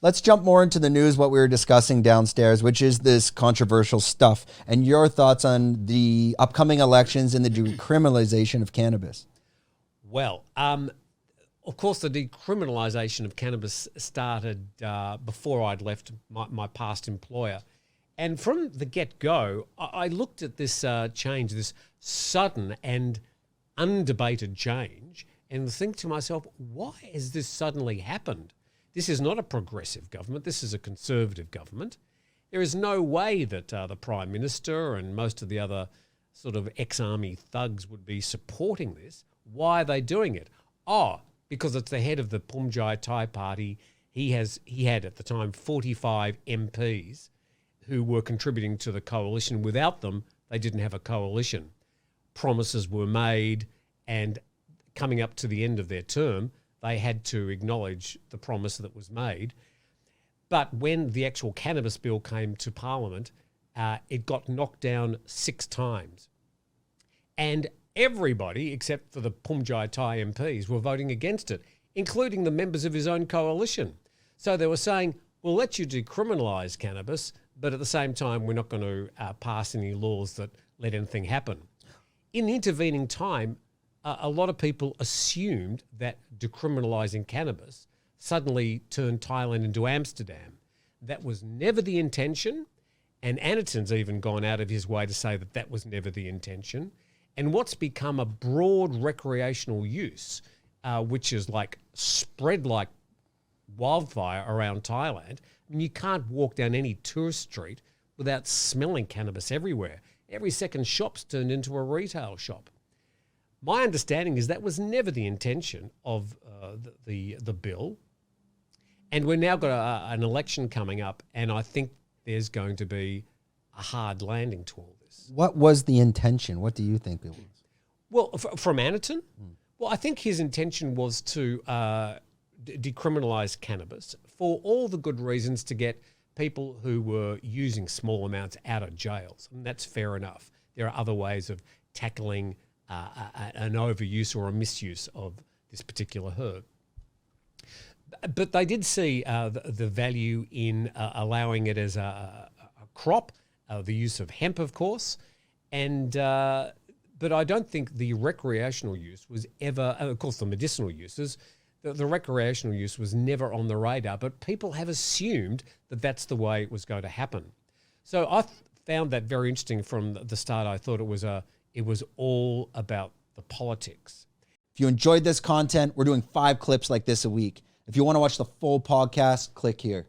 let's jump more into the news, what we were discussing downstairs, which is this controversial stuff, and your thoughts on the upcoming elections and the decriminalization of cannabis. Well, of course, the decriminalisation of cannabis started before I'd left my past employer. And from the get-go, I looked at this change, this sudden and undebated change, and think to myself, why has this suddenly happened? This is not a progressive government. This is a conservative government. There is no way that the Prime Minister and most of the other sort of ex-army thugs would be supporting this. Why are they doing it? Oh, because it's the head of the Pumjai Thai party. He had at the time 45 MPs who were contributing to the coalition. Without them, they didn't have a coalition. Promises were made, and coming up to the end of their term, they had to acknowledge the promise that was made. But when the actual cannabis bill came to Parliament, it got knocked down 6 times. And everybody, except for the Pumjai Thai MPs, were voting against it, including the members of his own coalition. So they were saying, we'll let you decriminalise cannabis, but at the same time, we're not going to pass any laws that let anything happen. In the intervening time, a lot of people assumed that decriminalising cannabis suddenly turned Thailand into Amsterdam. That was never the intention, and Anaton's even gone out of his way to say that that was never the intention. And what's become a broad recreational use, which is like spread like wildfire around Thailand. I mean, you can't walk down any tourist street without smelling cannabis everywhere. Every second shop's turned into a retail shop. My understanding is that was never the intention of the bill. And we've now got an election coming up, and I think there's going to be a hard landing to all this. What was the intention? What do you think it was? Well, from Anaton? Well, I think his intention was to decriminalise cannabis for all the good reasons to get people who were using small amounts out of jails. And that's fair enough. There are other ways of tackling an overuse or a misuse of this particular herb. But they did see the value in allowing it as a crop, the use of hemp, of course, and but I don't think the recreational use was ever, of course, the medicinal uses, the recreational use was never on the radar, but people have assumed that that's the way it was going to happen. So I found that very interesting from the start. I thought it was all about the politics. If you enjoyed this content, we're doing 5 clips like this a week. If you want to watch the full podcast, click here.